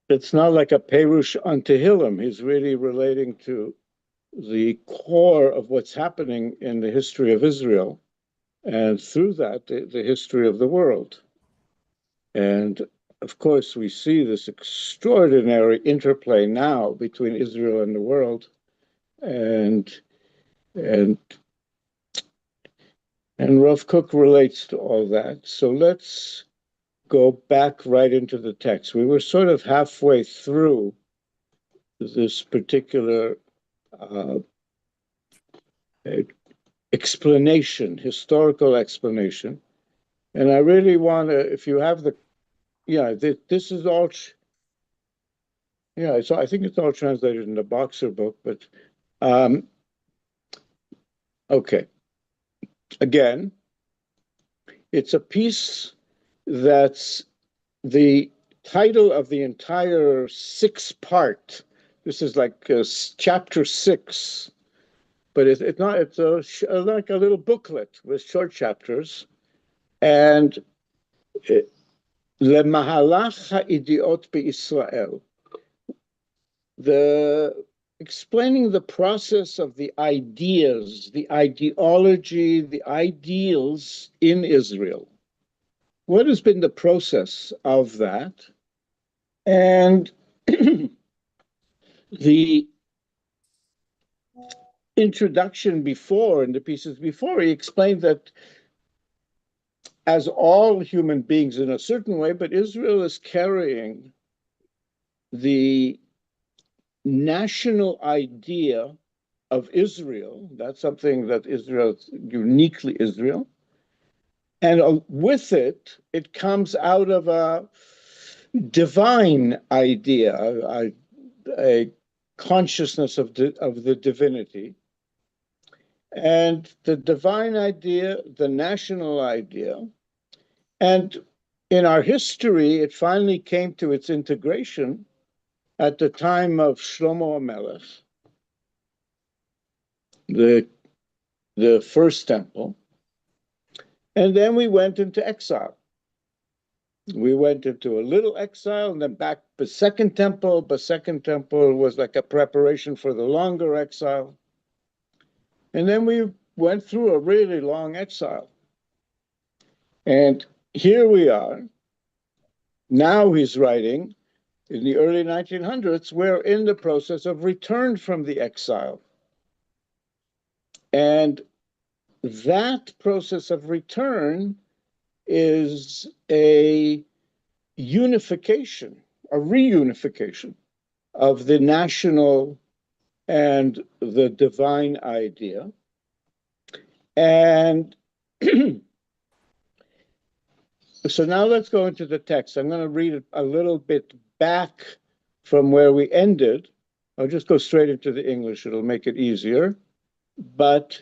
it's not like a Perush on Tehillim. He's really relating to the core of what's happening in the history of Israel, and through that, the history of the world. And of course, we see this extraordinary interplay now between Israel and the world, and and and Rav Kook relates to all that. So let's go back right into the text. We were sort of halfway through this particular explanation, historical explanation. And I really want to, if you have the, this is all, so I think it's all translated in the Boxer book, but okay. Again, it's a piece that's the title of the entire 6-part. This is like chapter 6, but it's not. It's like a little booklet with short chapters, and LeMahalach HaIdiot BeIsrael, explaining the process of the ideas, the ideology, the ideals in Israel. What has been the process of that? And the introduction before, in the pieces before, he explained that as all human beings in a certain way, but Israel is carrying the national idea of Israel. That's something that Israel, uniquely Israel. And with it, it comes out of a divine idea, a consciousness of the divinity. And the divine idea, the national idea. And in our history, it finally came to its integration at the time of Shlomo HaMelech, the first temple. And then we went into exile. We went into a little exile and then back the second temple. The second temple was like a preparation for the longer exile. And then we went through a really long exile. And here we are. Now he's writing, in the early 1900s, we're in the process of return from the exile. And that process of return is a unification, a reunification of the national and the divine idea. And so now let's go into the text. I'm going to read it a little bit back from where we ended. I'll just go straight into the English. It'll make it easier. But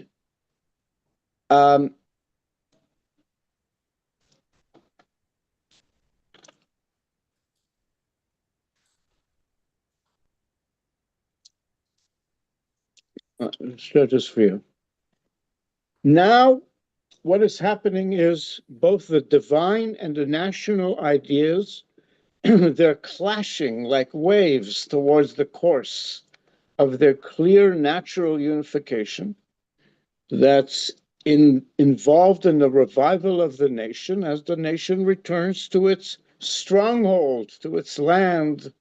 stratosphere. Now, what is happening is both the divine and the national ideas, they're clashing like waves towards the course of their clear natural unification that's involved in the revival of the nation as the nation returns to its stronghold, to its land.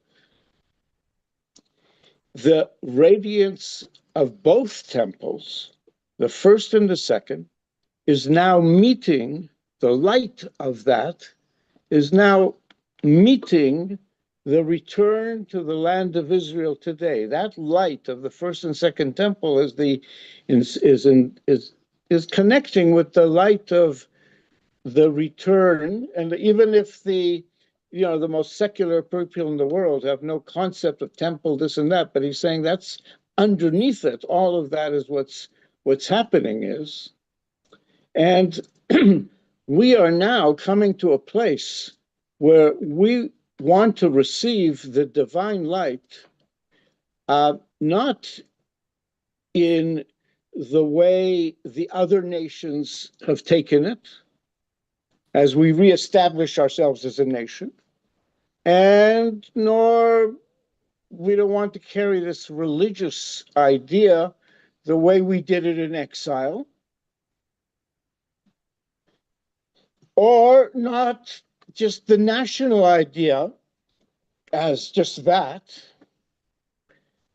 The radiance of both temples, the first and the second, is now meeting, the light of that is now meeting the return to the land of Israel today. That light of the first and second temple is connecting with the light of the return. And even if the most secular people in the world have no concept of temple, this and that, but he's saying that's underneath it. All of that is what's happening is. And we are now coming to a place where we want to receive the divine light, not in the way the other nations have taken it, as we reestablish ourselves as a nation, and nor we don't want to carry this religious idea the way we did it in exile, or not just the national idea as just that,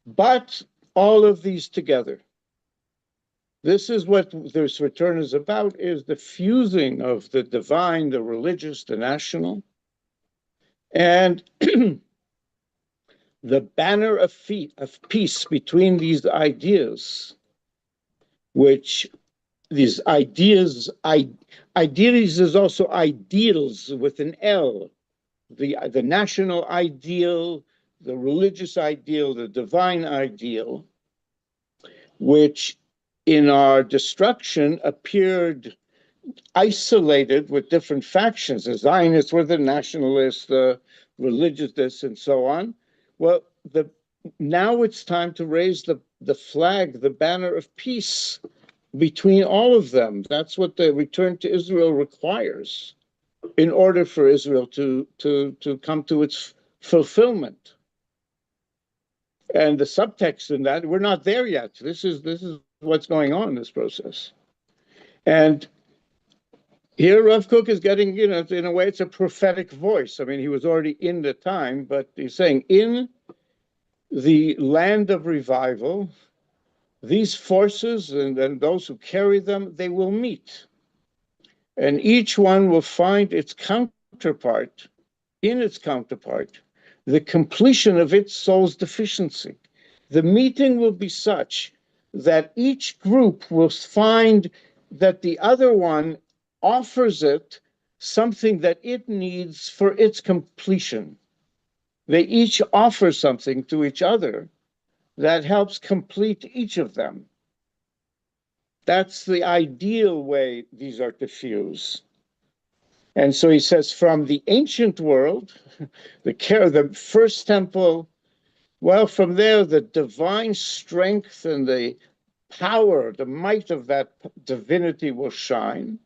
but all of these together. This is what this return is about, is the fusing of the divine, the religious, the national, and the banner of peace between these ideas, which these ideas, ideas is also ideals with an L, the national ideal, the religious ideal, the divine ideal, which in our destruction appeared isolated with different factions. The Zionists were the nationalists, the religious, and so on. Well, now it's time to raise the flag, the banner of peace between all of them. That's what the return to Israel requires in order for Israel to come to its fulfillment. And the subtext in that, we're not there yet. This is what's going on in this process. And here Rav Kook is getting, in a way, it's a prophetic voice. I mean, he was already in the time, but he's saying, in the land of revival, these forces and those who carry them, they will meet. And each one will find its counterpart, the completion of its soul's deficiency. The meeting will be such that each group will find that the other one offers it something that it needs for its completion. They each offer something to each other that helps complete each of them. That's the ideal way these are to fuse. And so he says, from the ancient world, the first temple, well, from there, the divine strength and the power, the might of that divinity will shine.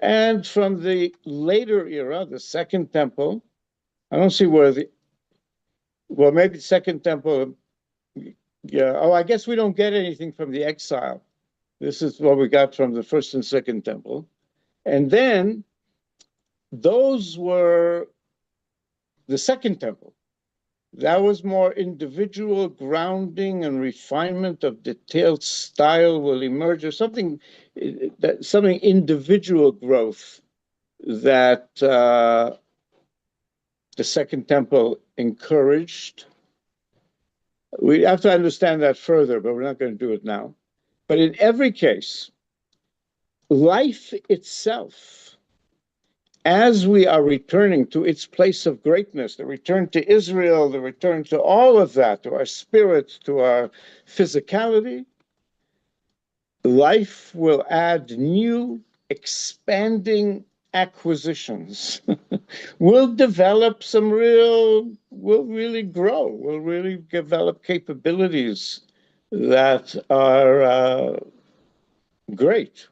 And from the later era, the second temple, I don't see where well, maybe the second temple, yeah. Oh, I guess we don't get anything from the exile. This is what we got from the first and second temple. And then those were the second temple. That was more individual grounding and refinement of detailed style will emerge, or something individual growth that the second temple encouraged. We have to understand that further, but we're not going to do it now. But in every case, life itself, as we are returning to its place of greatness, the return to Israel, the return to all of that, to our spirit, to our physicality, life will add new, expanding acquisitions. We'll develop we'll really grow, we'll really develop capabilities that are great.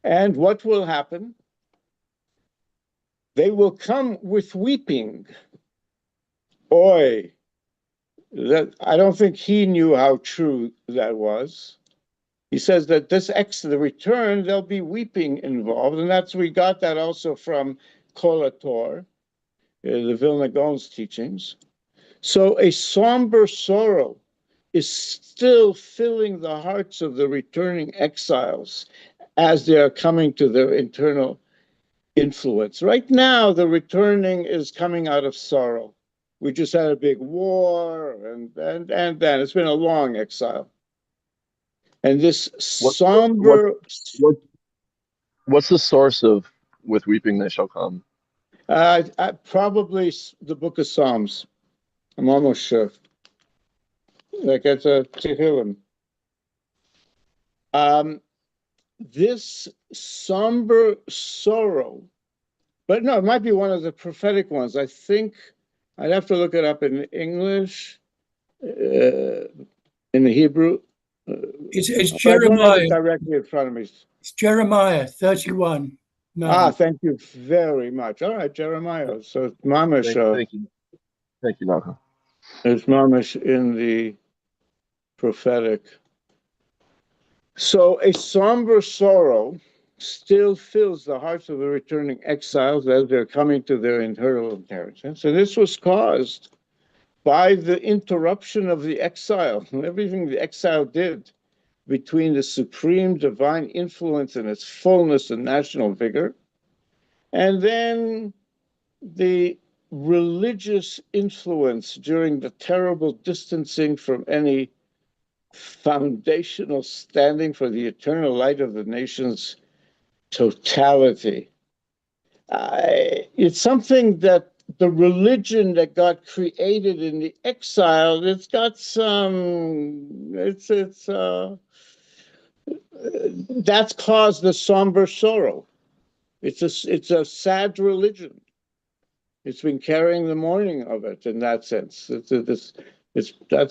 And what will happen? They will come with weeping. Boy, I don't think he knew how true that was. He says that the return, there'll be weeping involved, and we got that also from Kol HaTor, the Vilna Gaon's teachings. So a somber sorrow is still filling the hearts of the returning exiles as they are coming to their internal influence. Right now, the returning is coming out of sorrow. We just had a big war, and then it's been a long exile. And this somber... What's the source of "with weeping they shall come"? Probably the book of Psalms. I'm almost sure. Like it's a Tehillim. This somber sorrow, but no, it might be one of the prophetic ones. I think I'd have to look it up in English, in the Hebrew. It's Jeremiah. Directly in front of me. It's Jeremiah 31. No. Thank you very much. All right, Jeremiah. So it's mamish, Thank you, Naka. it's mamish in the prophetic. So a somber sorrow still fills the hearts of the returning exiles as they're coming to their eternal inheritance. And this was caused by the interruption of the exile and everything the exile did between the supreme divine influence and its fullness and national vigor, and then the religious influence during the terrible distancing from any foundational standing for the eternal light of the nation's totality. It's something that the religion that got created in the exile, it's got some, that's caused the somber sorrow. It's a sad religion. It's been carrying the mourning of it in that sense. That's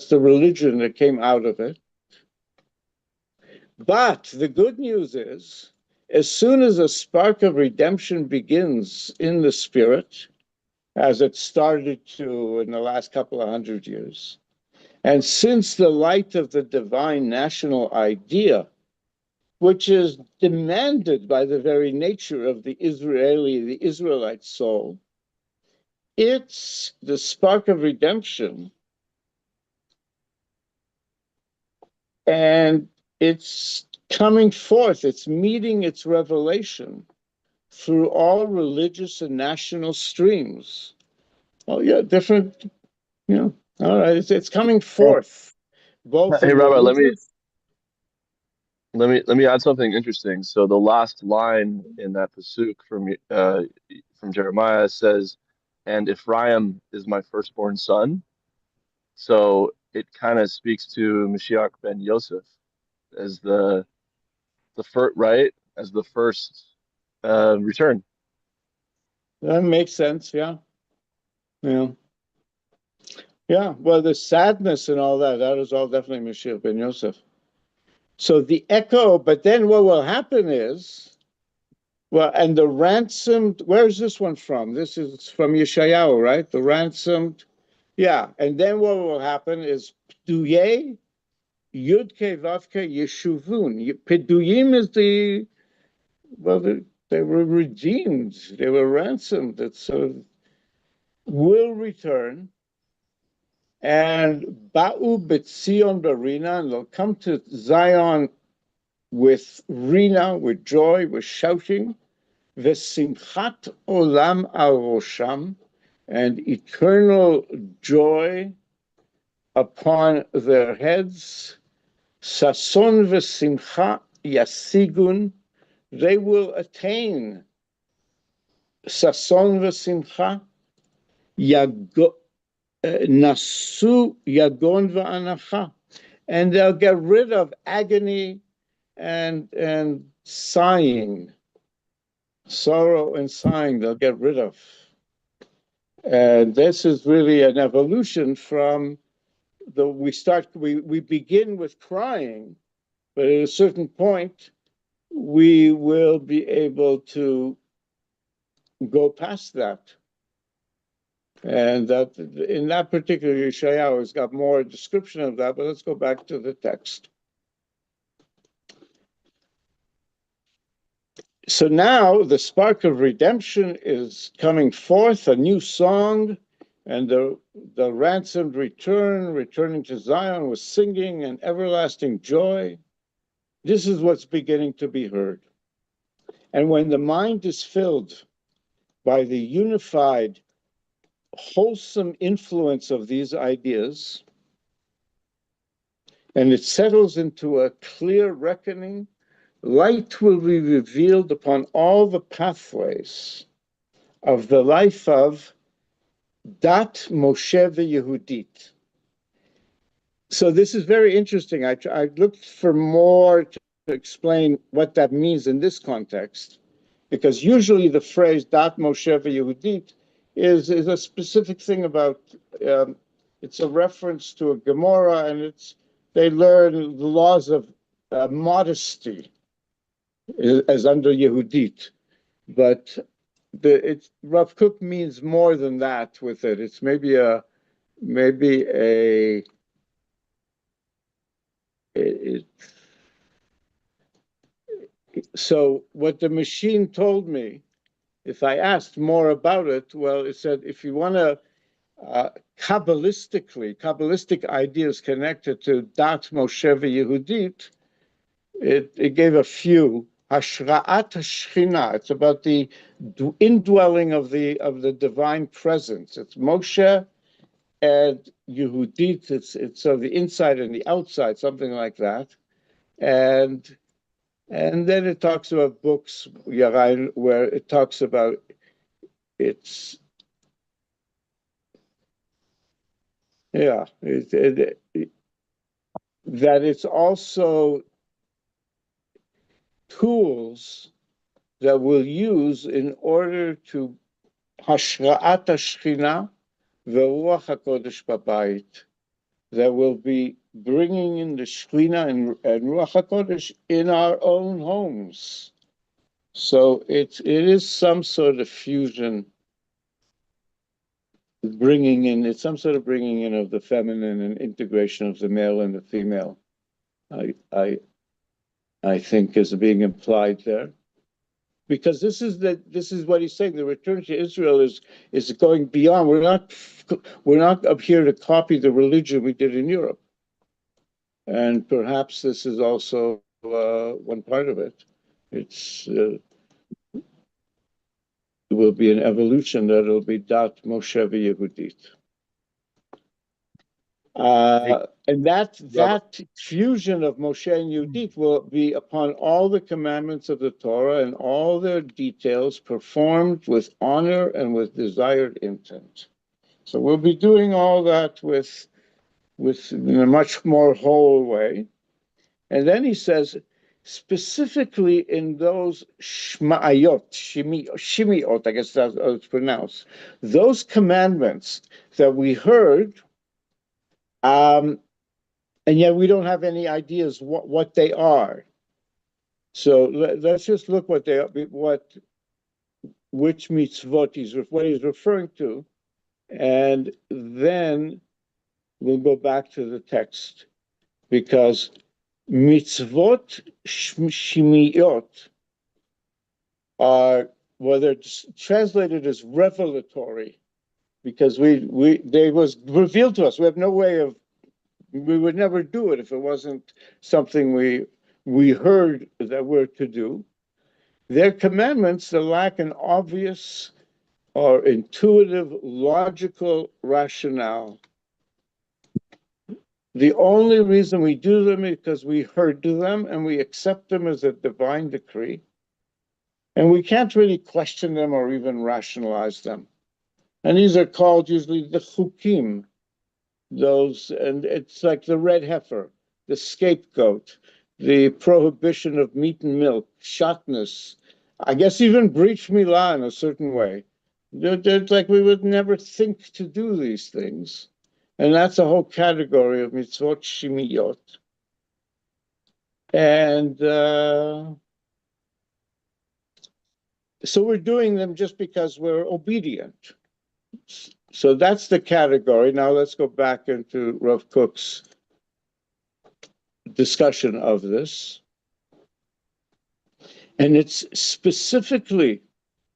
the religion that came out of it. But the good news is, as soon as a spark of redemption begins in the spirit, as it started to in the last couple of 100 years, and since the light of the divine national idea, which is demanded by the very nature of the Israelite soul, it's the spark of redemption, and it's coming forth, it's meeting its revelation through all religious and national streams. Oh, yeah, different, all right, it's coming forth, both Hey, in Rabbi, religious. let me add something interesting. So the last line in that pasuk from Jeremiah says, "And Ephraim is my firstborn son." So it kind of speaks to Mashiach ben Yosef as the first, right? As the first return. That makes sense, yeah. Yeah. Yeah, well, the sadness and all that, that is all definitely Mashiach ben Yosef. So the echo, but then what will happen is, well, and the ransomed, where's this one from? This is from Yeshayahu, right? The ransomed, yeah. And then what will happen is Pduye, Yudke, Vavke, Yeshuvun. Pduyim is they were redeemed, they were ransomed. That sort of will return. And Ba'u Betzion Barina, and they'll come to Zion with Rina, with joy, with shouting, Vesimchat Olam al Rosham, and eternal joy upon their heads. Sason Vesimcha Yasigun, they will attain Sason Vesimcha Nasu Yagon Va'anacha, and they'll get rid of agony and sighing, sorrow and sighing. They'll get rid of, and this is really an evolution from we begin with crying, but at a certain point we will be able to go past that. And that in that particular Yeshayahu has got more description of that, but let's go back to the text. So now the spark of redemption is coming forth, a new song, and the ransomed returning to Zion with singing and everlasting joy. This is what's beginning to be heard. And when the mind is filled by the unified, wholesome influence of these ideas, and it settles into a clear reckoning, light will be revealed upon all the pathways of the life of Dat Moshe Yehudit. So this is very interesting. I looked for more to explain what that means in this context, because usually the phrase Dat Moshe Yehudit is a specific thing about, it's a reference to a Gemara, and they learn the laws of modesty as under Yehudit. but Rav Kook means more than that with it. It's maybe a it, so what the machine told me, if I asked more about it, well, it said if you want to Kabbalistic ideas connected to Dat Moshe Yehudit, it gave a few. Hashra'at Shechina. It's about the indwelling of the divine presence. It's Moshe and Yehudit. It's of the inside and the outside, something like that. And then it talks about books, Yarain, where it talks about it's yeah, that it's also tools that we'll use in order to Hashra'at Shechina ve'Ruach HaKodesh Babayit, that will be bringing in the Shechina and Ruach HaKodesh in our own homes. So it is some sort of fusion, it's some sort of bringing in of the feminine and integration of the male and the female. I think is being implied there, because this is what he's saying. The return to Israel is going beyond. We're not up here to copy the religion we did in Europe, and perhaps this is also one part of it. It will be an evolution that will be Dat Moshe Yehudit. And that fusion of Moshe and Yehudit will be upon all the commandments of the Torah and all their details performed with honor and with desired intent. So we'll be doing all that with in a much more whole way. And then he says, specifically in those shma'ayot, shimiot, I guess that's how it's pronounced, those commandments that we heard, and yet we don't have any ideas what they are. So let's just look which mitzvot what he's referring to, and then we'll go back to the text, because mitzvot shmiyot are, well, they're translated as revelatory, because they was revealed to us. We have no way of, we would never do it if it wasn't something we heard that we're to do. They're commandments that lack an obvious or intuitive logical rationale. The only reason we do them is because we heard them and we accept them as a divine decree. And we can't really question them or even rationalize them. And these are called usually the chukim, and it's like the red heifer, the scapegoat, the prohibition of meat and milk, shatnez, I guess even breach milah in a certain way. It's like we would never think to do these things. And that's a whole category of mitzvot shimiyot. And so we're doing them just because we're obedient. So that's the category. Now let's go back into Rav Kook's discussion of this. And it's specifically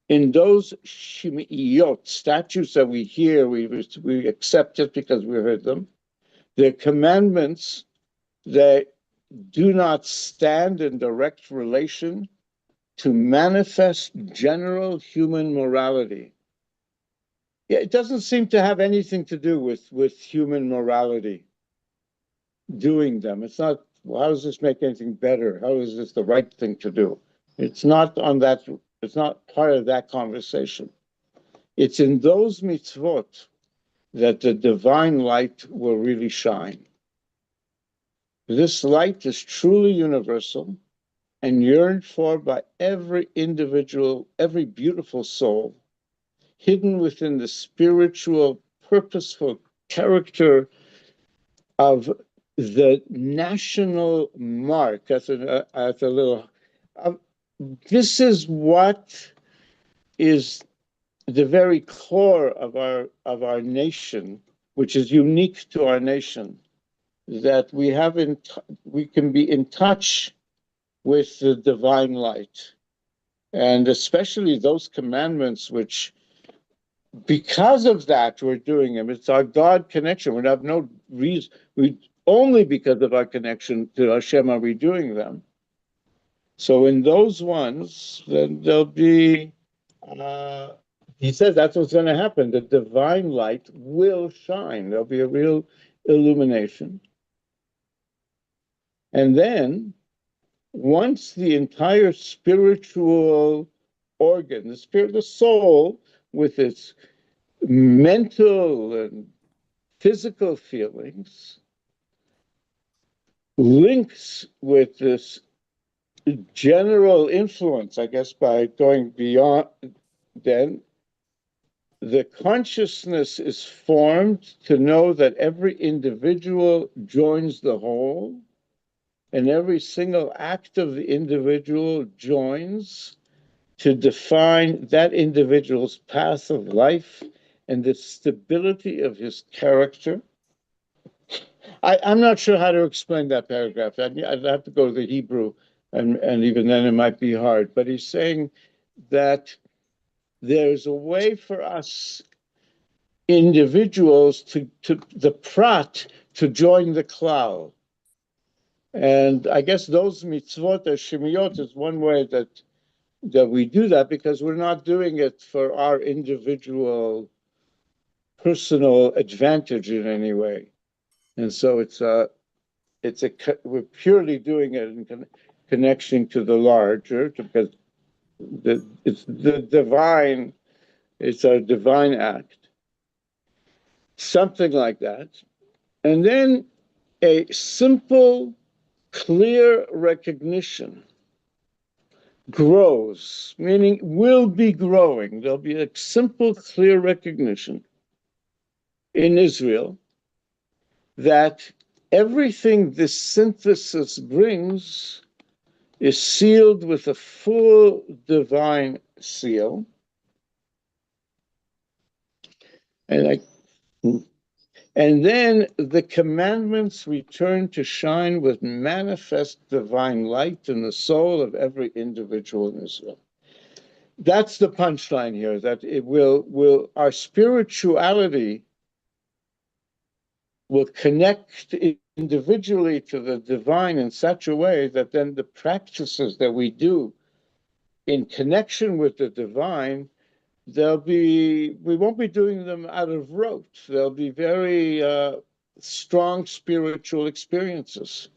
in those shimiyot, statutes that we hear, we accept just because we heard them. They're commandments that do not stand in direct relation to manifest general human morality. Yeah, it doesn't seem to have anything to do with human morality, doing them. It's not, well, how does this make anything better? How is this the right thing to do? It's not part of that conversation. It's in those mitzvot that the divine light will really shine. This light is truly universal and yearned for by every individual, every beautiful soul, hidden within the spiritual, purposeful character of the national mark. That's a little. This is what is the very core of our nation, which is unique to our nation, that we can be in touch with the divine light, and especially those commandments which, because of that, we're doing them. It's our God connection. We have no reason. We only because of our connection to Hashem are we doing them. So in those ones, then there'll be. He says that's what's going to happen. The divine light will shine. There'll be a real illumination. And then, once the entire spiritual organ, the soul, with its mental and physical feelings, links with this general influence, I guess, by going beyond, then the consciousness is formed to know that every individual joins the whole, and every single act of the individual joins to define that individual's path of life and the stability of his character. I'm not sure how to explain that paragraph. I'd have to go to the Hebrew, and even then it might be hard. But he's saying that there's a way for us individuals to the prat to join the klal. And I guess those mitzvot, the shemiyot, is one way that we do that, because we're not doing it for our individual personal advantage in any way. And so we're purely doing it in connection to the larger, because it's the divine, it's a divine act, something like that. And then a simple, clear recognition grows, meaning will be growing. There'll be a simple, clear recognition in Israel that everything this synthesis brings is sealed with a full divine seal. And then the commandments return to shine with manifest divine light in the soul of every individual in Israel. That's the punchline here, that it will our spirituality will connect individually to the divine in such a way that then the practices that we do in connection with the divine, we won't be doing them out of rote. They'll be very strong spiritual experiences.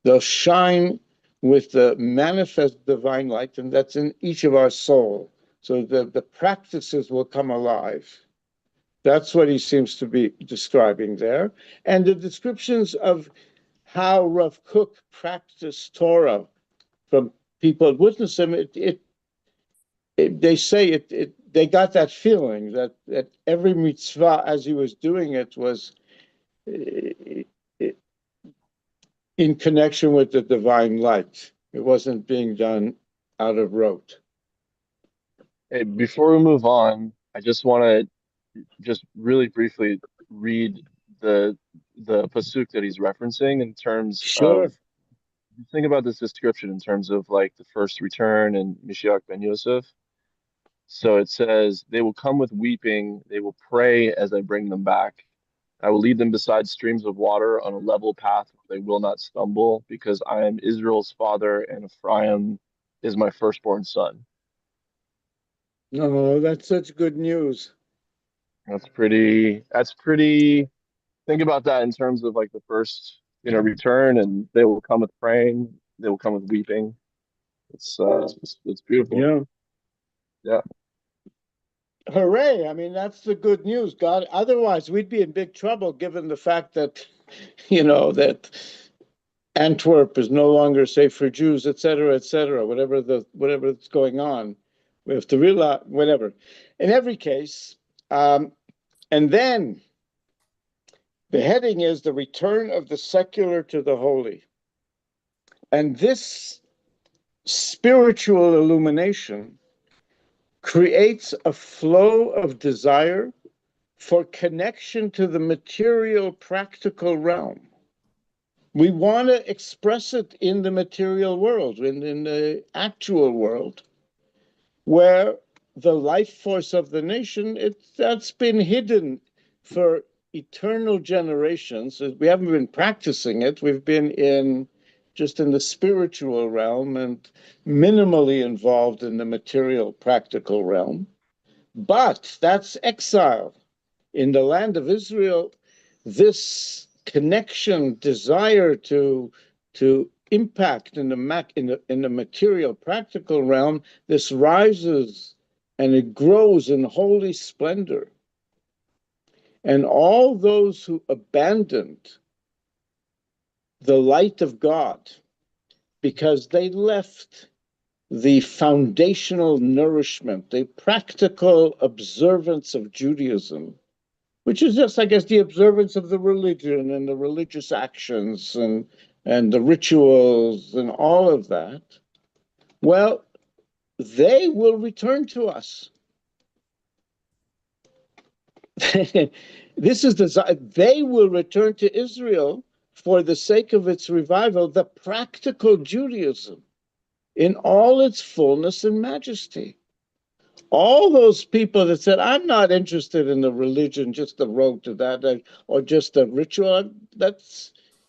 They'll shine with the manifest divine light, and that's in each of our soul. So the practices will come alive. That's what he seems to be describing there. And the descriptions of how Rav Kook practiced Torah from people witness him, they say they got that feeling that every mitzvah as he was doing it was in connection with the divine light. It wasn't being done out of rote. Hey, before we move on, I just want to just really briefly read the pasuk that he's referencing in terms Sure. of, think about this description in terms of like the first return and Mashiach ben Yosef. So it says, they will come with weeping, they will pray as I bring them back. I will lead them beside streams of water on a level path where they will not stumble, because I am Israel's father and Ephraim is my firstborn son. No, that's such good news. That's pretty, think about that in terms of like the first, return, and they will come with praying, they will come with weeping. It's beautiful. Yeah. Yeah. Hooray. I mean, that's the good news. God, otherwise we'd be in big trouble given the fact that, that Antwerp is no longer safe for Jews, et cetera, whatever's going on. We have to realize, whatever. In every case, and then the heading is the return of the secular to the holy. And this spiritual illumination creates a flow of desire for connection to the material, practical realm. We want to express it in the material world, in the actual world, where the life force of the nation, that's been hidden for eternal generations. We haven't been practicing it. We've been just in the spiritual realm and minimally involved in the material, practical realm. But that's exile. In the land of Israel, this connection, desire to impact in the material, practical realm, this rises and it grows in holy splendor. And all those who abandoned the light of God because they left the foundational nourishment, the practical observance of Judaism, which is just, I guess, the observance of the religion and the religious actions and the rituals and all of that, well, they will return to us. This is they will return to Israel for the sake of its revival, the practical Judaism in all its fullness and majesty. All those people that said, I'm not interested in the religion, just the road to that, or just a ritual,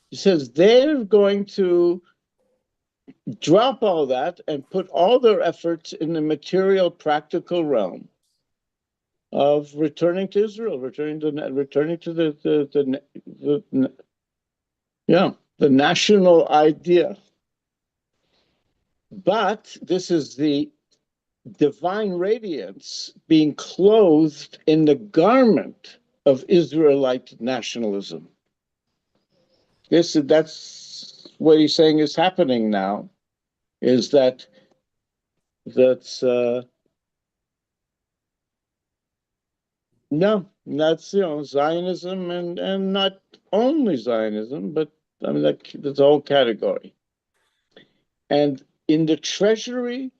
he says they're going to drop all that and put all their efforts in the material, practical realm of returning to Israel, returning to the national idea. But this is the divine radiance being clothed in the garment of Israelite nationalism. That's what he's saying is happening now, is that's Zionism and not only Zionism, but I mean that's a whole category. And in the treasury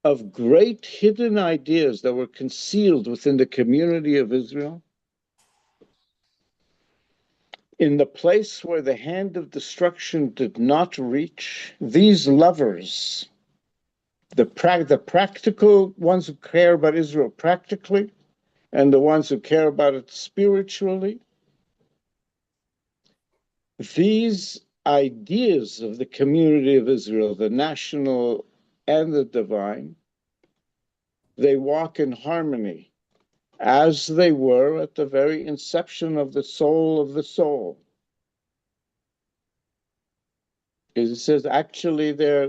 of great hidden ideas that were concealed within the community of Israel, in the place where the hand of destruction did not reach, these lovers, the practical ones who care about Israel practically, and the ones who care about it spiritually, these ideas of the community of Israel, the national and the divine, they walk in harmony as they were at the very inception of the soul of the soul. It says actually they're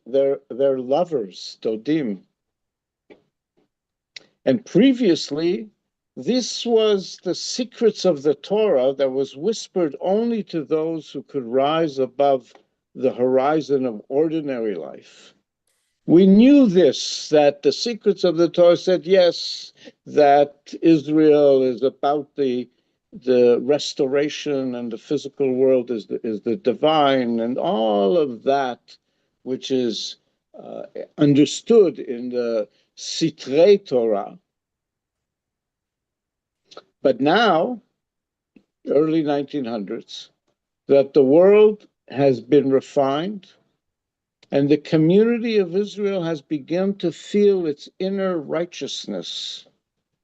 lovers, Dodim. And previously, this was the secrets of the Torah that was whispered only to those who could rise above the horizon of ordinary life. We knew this, that the secrets of the Torah said, yes, that Israel is about the restoration and the physical world is the divine and all of that, which is understood in the Sitrei Torah. But now, early 1900s, that the world has been refined and the community of Israel has begun to feel its inner righteousness.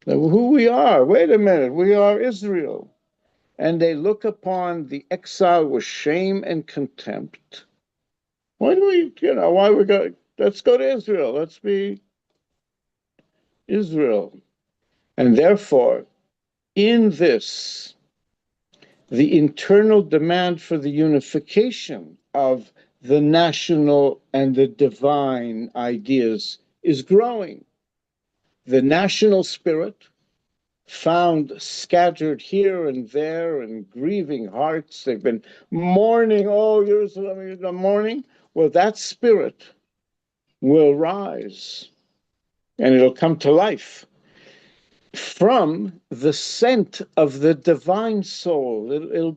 Who we are, wait a minute, we are Israel. And they look upon the exile with shame and contempt. Why we go, let's go to Israel, let's be Israel. And therefore, in this, the internal demand for the unification of the national and the divine ideas is growing. The national spirit, found scattered here and there and grieving hearts, they've been mourning, oh, Jerusalem, mourning. Well, that spirit will rise and it'll come to life from the scent of the divine soul. It'll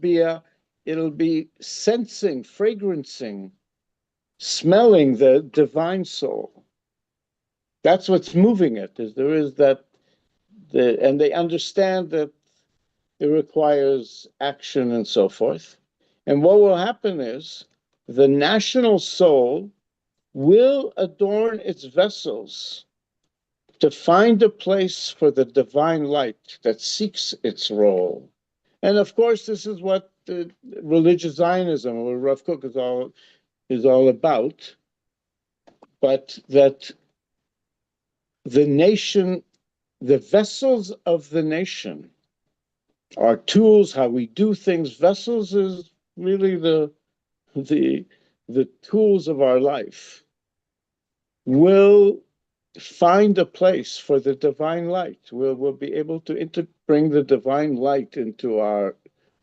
be sensing, fragrancing, smelling the divine soul. That's what's moving it. Is there is that and they understand that it requires action and so forth. And what will happen is the national soul will adorn its vessels to find a place for the divine light that seeks its role. And of course, this is what religious Zionism, or Rav Kook is all about. But that the nation, the vessels of the nation, are tools, how we do things. Vessels is really the the tools of our life. Will find a place for the divine light. We'll be able to bring the divine light into our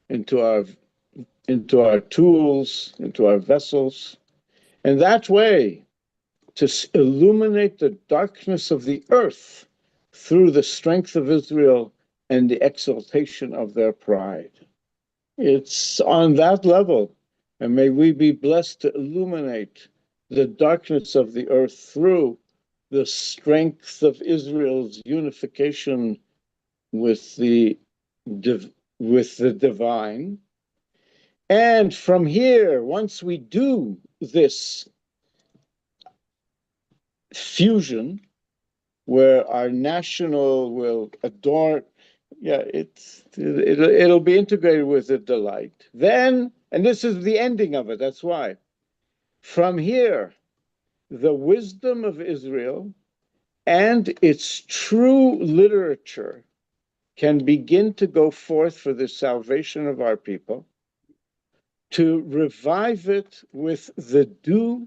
into our tools, into our vessels, and that way to illuminate the darkness of the earth through the strength of Israel and the exaltation of their pride. It's on that level, and may we be blessed to illuminate the darkness of the earth through the strength of Israel's unification with the divine. And from here, once we do this fusion, where our national will adorn, yeah, it'll be integrated with the delight. Then, and this is the ending of it, that's why. From here, the wisdom of Israel and its true literature can begin to go forth for the salvation of our people, to revive it with the dew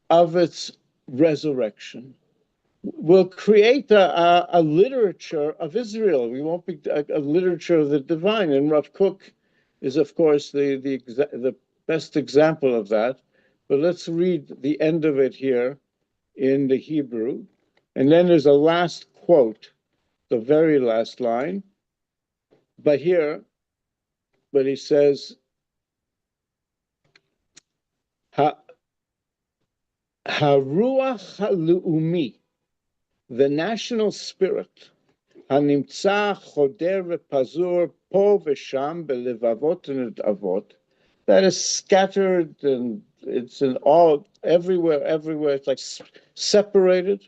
of its resurrection. We'll create a literature of Israel. We won't be a literature of the divine. And Rav Kook is, of course, the best example of that. But let's read the end of it here in the Hebrew. And then there's a last quote, the very last line. But he says, Haruach ha'le'umi, the national spirit, hanimtza choder v'pazur po v'sham belevavot v'nedavot, that is scattered and it's in all everywhere. It's like separated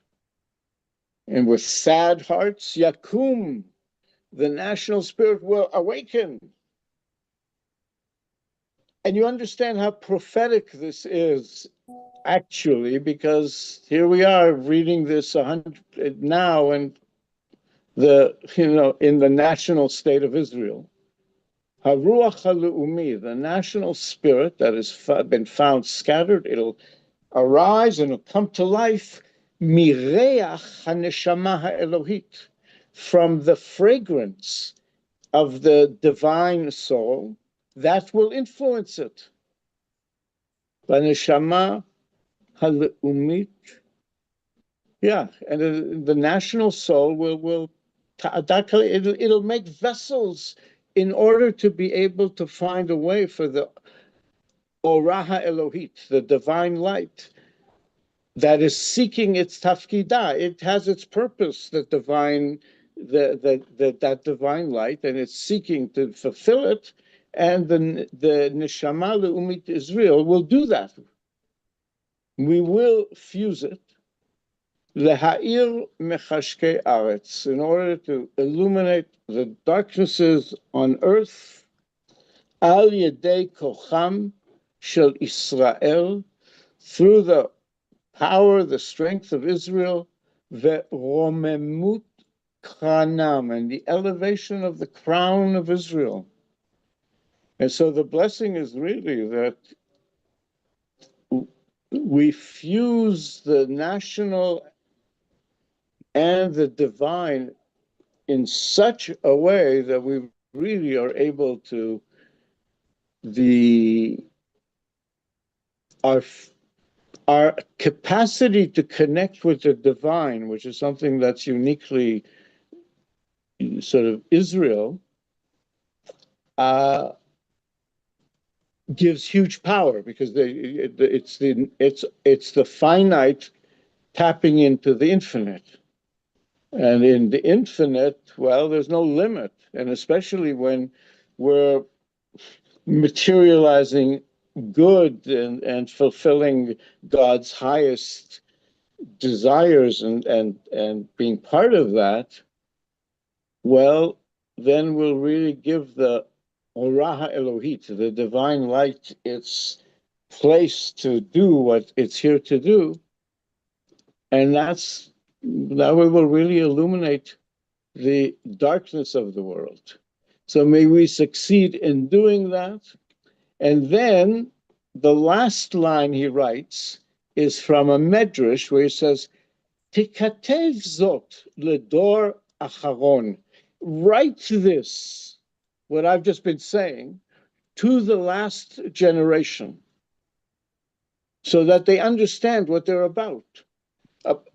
and with sad hearts. Yakum, the national spirit will awaken. And you understand how prophetic this is, actually, because here we are reading this now, and in the national state of Israel. Haruach ha'le'umi, the national spirit that has been found scattered, it'll arise and it'll come to life. Mireach haneshama ha'elohit, from the fragrance of the divine soul that will influence it. Haneshama ha'le'umit, yeah, and the national soul it'll make vessels in order to be able to find a way for the Oraha Elohit, the divine light, that is seeking its tafkidah. It has its purpose, that divine light, and it's seeking to fulfill it. And the Neshama Le'umit Israel will do that. We will fuse it. Leha'ir mechashkei aretz, in order to illuminate the darknesses on earth, al yedei kocham shel Israel, through the power, the strength of Israel, ve'romemut kranam, and the elevation of the crown of Israel. And so the blessing is really that we fuse the national and the divine in such a way that we really are able to our capacity to connect with the divine, which is something that's uniquely sort of Israel, gives huge power, because it's the finite tapping into the infinite. And in the infinite, well, there's no limit. And especially when we're materializing good and fulfilling God's highest desires and being part of that, well, then we'll really give the Orah Elohit, the divine light, its place to do what it's here to do. And that way will really illuminate the darkness of the world. So may we succeed in doing that. And then the last line he writes is from a medrash where he says, Tikatev zot ledor acharon. Write this, what I've just been saying, to the last generation so that they understand what they're about.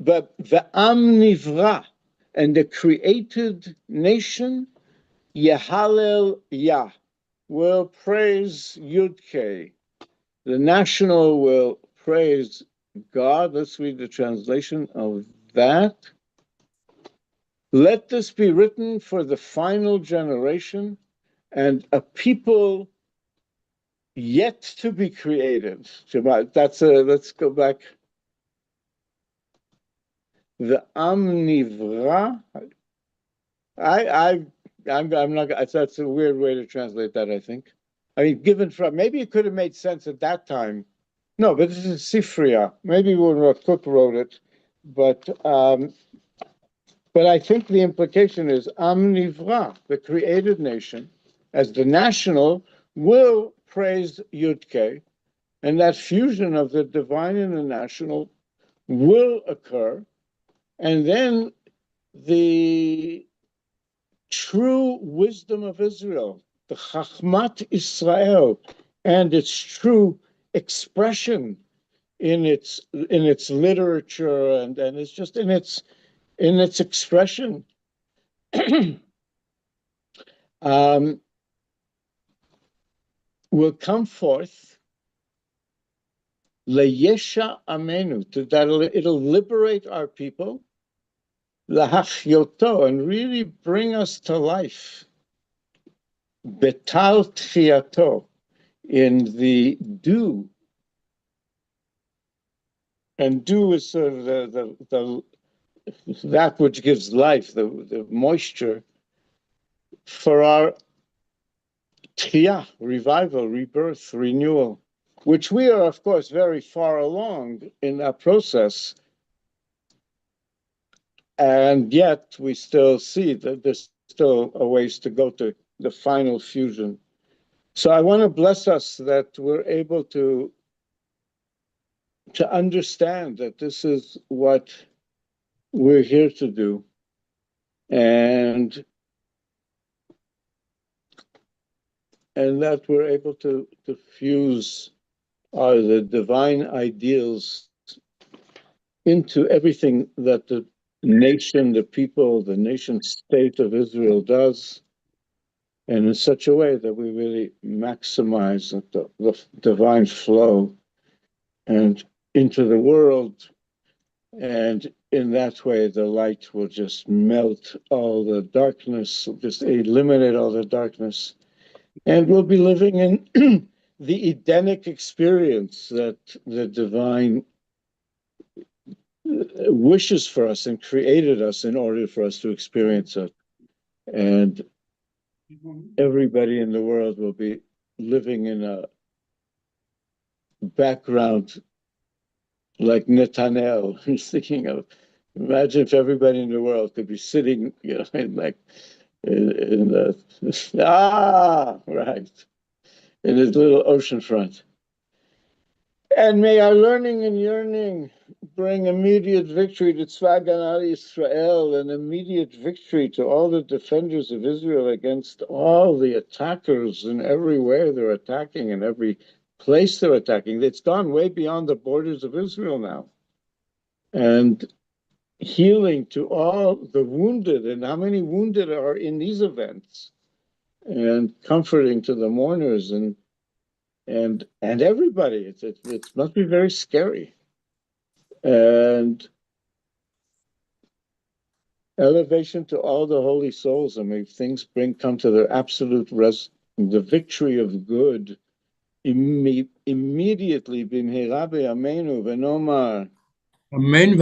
But the Am Nivra, and the created nation, Yehalel Yah, will praise Yud-Keh. The national will praise God. Let's read the translation of that. Let this be written for the final generation and a people yet to be created. Let's go back. The Am Nivra. I'm not. That's a weird way to translate that. I think. I mean, given from maybe it could have made sense at that time. No, but this is Sifria. Maybe when Kook wrote it, but I think the implication is Am Nivra, the created nation, as the national, will praise Yud-Keh, and that fusion of the divine and the national will occur, and then the true wisdom of Israel, the Chachmat Israel, and its true expression in its literature and it's just in its expression, will come forth. Leyesha amenu, that it'll liberate our people. Lahachyoto, and really bring us to life. Betal tchiato, in the dew. And dew is sort of that which gives life, the moisture for our tchia, revival, rebirth, renewal, which we are, of course, very far along in that process. And yet we still see that there's still a ways to go to the final fusion. So I want to bless us that we're able to understand that this is what we're here to do. And that we're able to fuse the divine ideals into everything that the nation, the people, the nation state of Israel does, and in such a way that we really maximize the divine flow and into the world. And in that way, the light will just melt all the darkness, just eliminate all the darkness. And we'll be living in the Edenic experience that the divine wishes for us and created us in order for us to experience it. And everybody in the world will be living in a background like Netanel. He's thinking of, imagine if everybody in the world could be sitting, in right, in his little ocean front. And may our learning and yearning bring immediate victory to Tzva Haganah Israel, and immediate victory to all the defenders of Israel against all the attackers in everywhere they're attacking, in every place they're attacking. It's gone way beyond the borders of Israel now. And healing to all the wounded, and how many wounded are in these events, and comforting to the mourners and everybody. It must be very scary. And elevation to all the holy souls. I mean, things come to their absolute the victory of good immediately. B'mhera b'yameinu v'nomar. Amen.